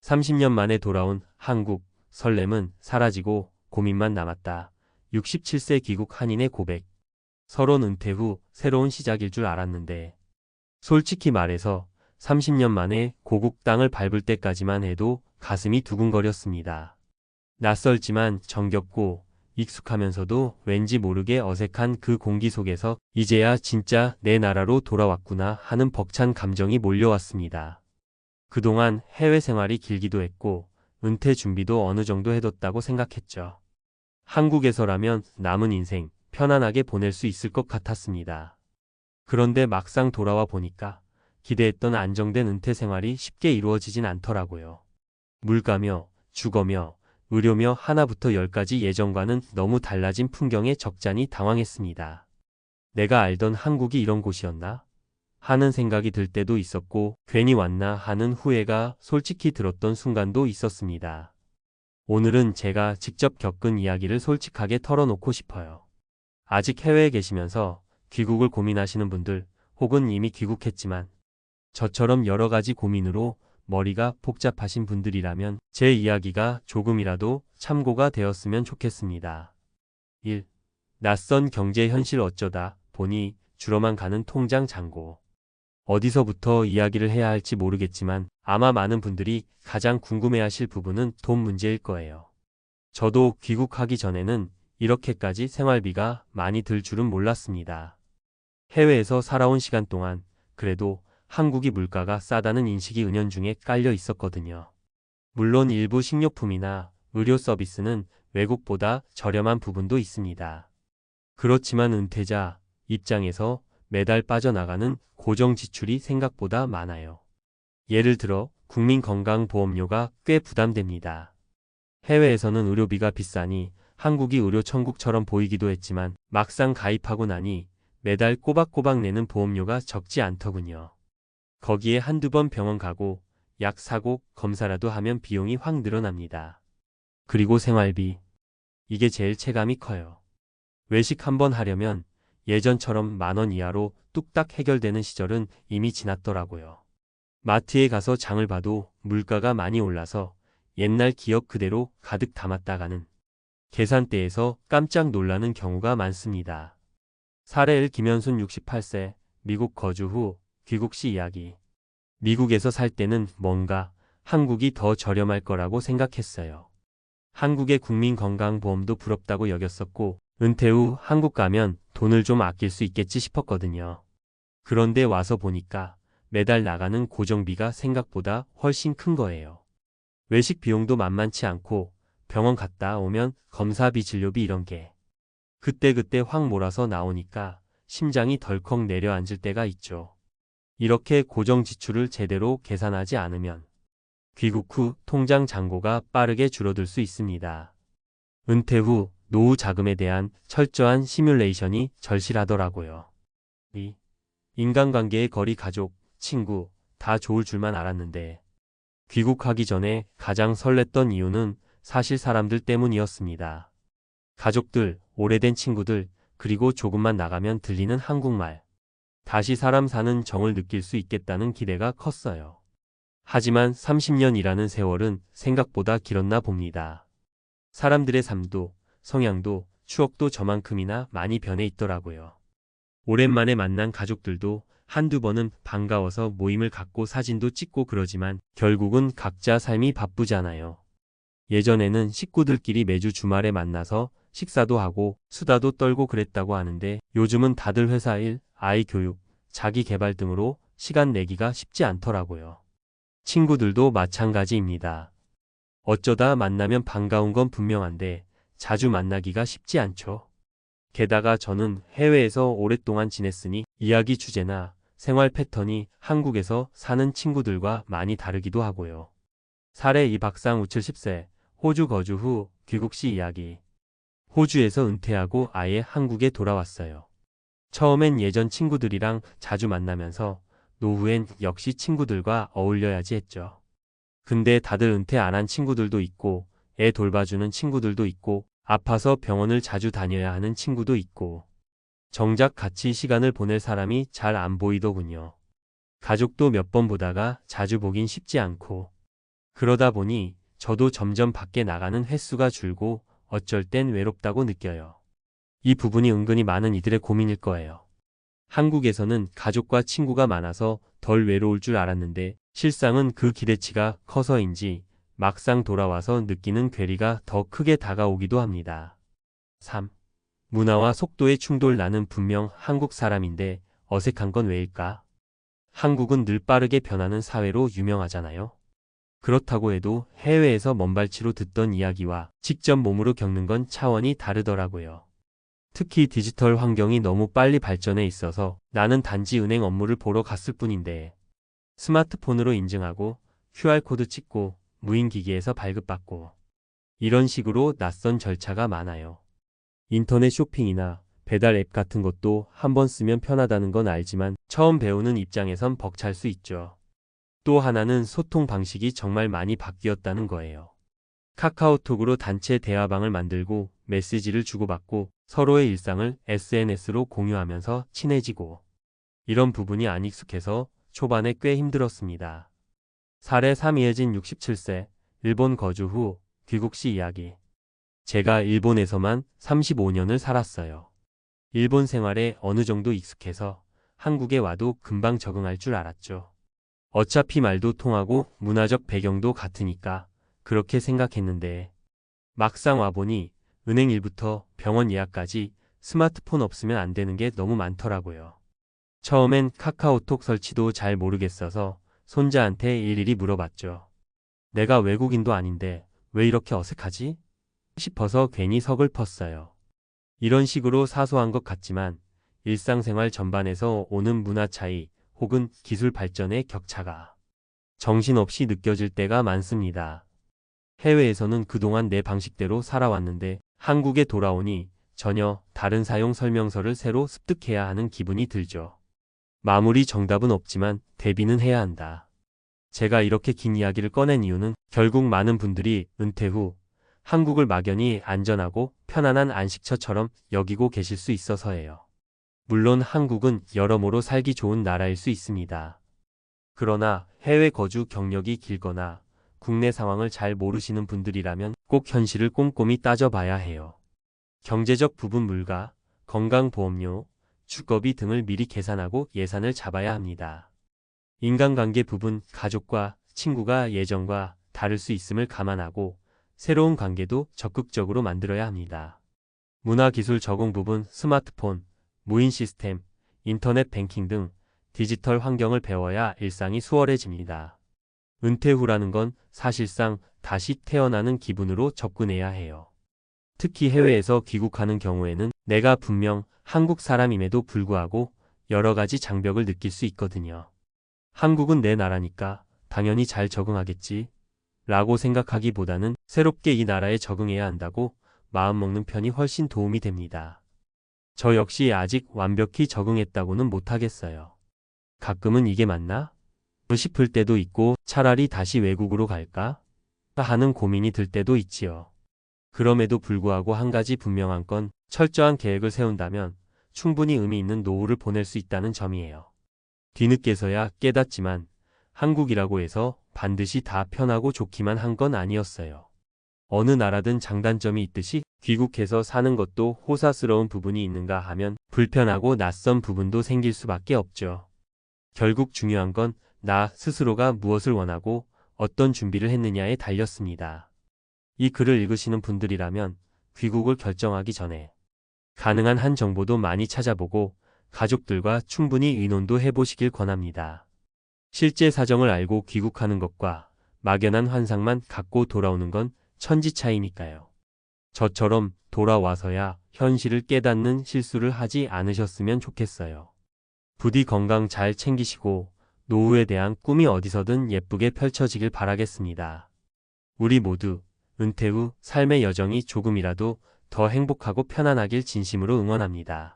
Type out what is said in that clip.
30년 만에 돌아온 한국, 설렘은 사라지고 고민만 남았다. 67세 귀국 한인의 고백. 서론 은퇴 후 새로운 시작일 줄 알았는데 솔직히 말해서 30년 만에 고국 땅을 밟을 때까지만 해도 가슴이 두근거렸습니다. 낯설지만 정겹고 익숙하면서도 왠지 모르게 어색한 그 공기 속에서 이제야 진짜 내 나라로 돌아왔구나 하는 벅찬 감정이 몰려왔습니다. 그동안 해외 생활이 길기도 했고 은퇴 준비도 어느 정도 해뒀다고 생각했죠. 한국에서라면 남은 인생 편안하게 보낼 수 있을 것 같았습니다. 그런데 막상 돌아와 보니까 기대했던 안정된 은퇴 생활이 쉽게 이루어지진 않더라고요. 물가며 주거며 의료며 하나부터 열까지 예전과는 너무 달라진 풍경에 적잖이 당황했습니다. 내가 알던 한국이 이런 곳이었나? 하는 생각이 들 때도 있었고 괜히 왔나 하는 후회가 솔직히 들었던 순간도 있었습니다. 오늘은 제가 직접 겪은 이야기를 솔직하게 털어놓고 싶어요. 아직 해외에 계시면서 귀국을 고민하시는 분들 혹은 이미 귀국했지만 저처럼 여러 가지 고민으로 머리가 복잡하신 분들이라면 제 이야기가 조금이라도 참고가 되었으면 좋겠습니다. 1. 낯선 경제 현실 어쩌다 보니 줄어만 가는 통장 잔고. 어디서부터 이야기를 해야 할지 모르겠지만 아마 많은 분들이 가장 궁금해하실 부분은 돈 문제일 거예요. 저도 귀국하기 전에는 이렇게까지 생활비가 많이 들 줄은 몰랐습니다. 해외에서 살아온 시간 동안 그래도 한국이 물가가 싸다는 인식이 은연중에 깔려 있었거든요. 물론 일부 식료품이나 의료 서비스는 외국보다 저렴한 부분도 있습니다. 그렇지만 은퇴자 입장에서 매달 빠져나가는 고정 지출이 생각보다 많아요. 예를 들어 국민건강보험료가 꽤 부담됩니다. 해외에서는 의료비가 비싸니 한국이 의료 천국처럼 보이기도 했지만 막상 가입하고 나니 매달 꼬박꼬박 내는 보험료가 적지 않더군요. 거기에 한두 번 병원 가고 약 사고 검사라도 하면 비용이 확 늘어납니다. 그리고 생활비. 이게 제일 체감이 커요. 외식 한번 하려면 예전처럼 10,000원 이하로 뚝딱 해결되는 시절은 이미 지났더라고요. 마트에 가서 장을 봐도 물가가 많이 올라서 옛날 기억 그대로 가득 담았다가는 계산대에서 깜짝 놀라는 경우가 많습니다. 사례 1. 김현순 68세 미국 거주 후 귀국 시 이야기. 미국에서 살 때는 뭔가 한국이 더 저렴할 거라고 생각했어요. 한국의 국민건강보험도 부럽다고 여겼었고 은퇴 후 한국 가면 돈을 좀 아낄 수 있겠지 싶었거든요. 그런데 와서 보니까 매달 나가는 고정비가 생각보다 훨씬 큰 거예요. 외식 비용도 만만치 않고 병원 갔다 오면 검사비 진료비 이런 게 그때그때 확 몰아서 나오니까 심장이 덜컥 내려앉을 때가 있죠. 이렇게 고정 지출을 제대로 계산하지 않으면 귀국 후 통장 잔고가 빠르게 줄어들 수 있습니다. 은퇴 후 노후 자금에 대한 철저한 시뮬레이션이 절실하더라고요. 2. 인간관계의 거리 가족, 친구 다 좋을 줄만 알았는데 귀국하기 전에 가장 설렜던 이유는 사실 사람들 때문이었습니다. 가족들, 오래된 친구들, 그리고 조금만 나가면 들리는 한국말. 다시 사람 사는 정을 느낄 수 있겠다는 기대가 컸어요. 하지만 30년이라는 세월은 생각보다 길었나 봅니다. 사람들의 삶도, 성향도, 추억도 저만큼이나 많이 변해 있더라고요. 오랜만에 만난 가족들도 한두 번은 반가워서 모임을 갖고 사진도 찍고 그러지만 결국은 각자 삶이 바쁘잖아요. 예전에는 식구들끼리 매주 주말에 만나서 식사도 하고 수다도 떨고 그랬다고 하는데 요즘은 다들 회사 일, 아이 교육, 자기 개발 등으로 시간 내기가 쉽지 않더라고요. 친구들도 마찬가지입니다. 어쩌다 만나면 반가운 건 분명한데 자주 만나기가 쉽지 않죠. 게다가 저는 해외에서 오랫동안 지냈으니 이야기 주제나 생활 패턴이 한국에서 사는 친구들과 많이 다르기도 하고요. 사례 2. 박상우 70세 호주 거주 후 귀국 시 이야기. 호주에서 은퇴하고 아예 한국에 돌아왔어요. 처음엔 예전 친구들이랑 자주 만나면서 노후엔 역시 친구들과 어울려야지 했죠. 근데 다들 은퇴 안 한 친구들도 있고 애 돌봐주는 친구들도 있고 아파서 병원을 자주 다녀야 하는 친구도 있고 정작 같이 시간을 보낼 사람이 잘 안 보이더군요. 가족도 몇 번 보다가 자주 보긴 쉽지 않고 그러다 보니 저도 점점 밖에 나가는 횟수가 줄고 어쩔 땐 외롭다고 느껴요. 이 부분이 은근히 많은 이들의 고민일 거예요. 한국에서는 가족과 친구가 많아서 덜 외로울 줄 알았는데 실상은 그 기대치가 커서인지 막상 돌아와서 느끼는 괴리가 더 크게 다가오기도 합니다. 3. 문화와 속도의 충돌. 나는 분명 한국 사람인데 어색한 건 왜일까? 한국은 늘 빠르게 변하는 사회로 유명하잖아요. 그렇다고 해도 해외에서 먼발치로 듣던 이야기와 직접 몸으로 겪는 건 차원이 다르더라고요. 특히 디지털 환경이 너무 빨리 발전해 있어서 나는 단지 은행 업무를 보러 갔을 뿐인데 스마트폰으로 인증하고 QR코드 찍고 무인기기에서 발급받고 이런 식으로 낯선 절차가 많아요. 인터넷 쇼핑이나 배달 앱 같은 것도 한번 쓰면 편하다는 건 알지만 처음 배우는 입장에선 벅찰 수 있죠. 또 하나는 소통 방식이 정말 많이 바뀌었다는 거예요. 카카오톡으로 단체 대화방을 만들고 메시지를 주고받고 서로의 일상을 SNS로 공유하면서 친해지고 이런 부분이 안 익숙해서 초반에 꽤 힘들었습니다. 사례 3. 이혜진 67세 일본 거주 후 귀국 시 이야기. 제가 일본에서만 35년을 살았어요. 일본 생활에 어느 정도 익숙해서 한국에 와도 금방 적응할 줄 알았죠. 어차피 말도 통하고 문화적 배경도 같으니까 그렇게 생각했는데 막상 와보니 은행 일부터 병원 예약까지 스마트폰 없으면 안 되는 게 너무 많더라고요. 처음엔 카카오톡 설치도 잘 모르겠어서 손자한테 일일이 물어봤죠. 내가 외국인도 아닌데 왜 이렇게 어색하지? 싶어서 괜히 서글펐어요. 이런 식으로 사소한 것 같지만 일상생활 전반에서 오는 문화 차이 혹은 기술 발전의 격차가 정신없이 느껴질 때가 많습니다. 해외에서는 그동안 내 방식대로 살아왔는데 한국에 돌아오니 전혀 다른 사용 설명서를 새로 습득해야 하는 기분이 들죠. 마무리 정답은 없지만 대비는 해야 한다. 제가 이렇게 긴 이야기를 꺼낸 이유는 결국 많은 분들이 은퇴 후 한국을 막연히 안전하고 편안한 안식처처럼 여기고 계실 수 있어서예요. 물론 한국은 여러모로 살기 좋은 나라일 수 있습니다. 그러나 해외 거주 경력이 길거나 국내 상황을 잘 모르시는 분들이라면 꼭 현실을 꼼꼼히 따져봐야 해요. 경제적 부분 물가, 건강보험료, 주거비 등을 미리 계산하고 예산을 잡아야 합니다. 인간관계 부분 가족과 친구가 예전과 다를 수 있음을 감안하고 새로운 관계도 적극적으로 만들어야 합니다. 문화기술 적응 부분 스마트폰, 무인 시스템, 인터넷 뱅킹 등 디지털 환경을 배워야 일상이 수월해집니다. 은퇴 후라는 건 사실상 다시 태어나는 기분으로 접근해야 해요. 특히 해외에서 귀국하는 경우에는 내가 분명 한국 사람임에도 불구하고 여러 가지 장벽을 느낄 수 있거든요. 한국은 내 나라니까 당연히 잘 적응하겠지 라고 생각하기보다는 새롭게 이 나라에 적응해야 한다고 마음먹는 편이 훨씬 도움이 됩니다. 저 역시 아직 완벽히 적응했다고는 못하겠어요. 가끔은 이게 맞나? 싶을 때도 있고 차라리 다시 외국으로 갈까? 하는 고민이 들 때도 있지요. 그럼에도 불구하고 한 가지 분명한 건 철저한 계획을 세운다면 충분히 의미 있는 노후를 보낼 수 있다는 점이에요. 뒤늦게서야 깨닫지만 한국이라고 해서 반드시 다 편하고 좋기만 한 건 아니었어요. 어느 나라든 장단점이 있듯이 귀국해서 사는 것도 호사스러운 부분이 있는가 하면 불편하고 낯선 부분도 생길 수밖에 없죠. 결국 중요한 건 나 스스로가 무엇을 원하고 어떤 준비를 했느냐에 달렸습니다. 이 글을 읽으시는 분들이라면 귀국을 결정하기 전에 가능한 한 정보도 많이 찾아보고 가족들과 충분히 의논도 해보시길 권합니다. 실제 사정을 알고 귀국하는 것과 막연한 환상만 갖고 돌아오는 건 천지 차이니까요. 저처럼 돌아와서야 현실을 깨닫는 실수를 하지 않으셨으면 좋겠어요. 부디 건강 잘 챙기시고 노후에 대한 꿈이 어디서든 예쁘게 펼쳐지길 바라겠습니다. 우리 모두 은퇴 후 삶의 여정이 조금이라도 더 행복하고 편안하길 진심으로 응원합니다.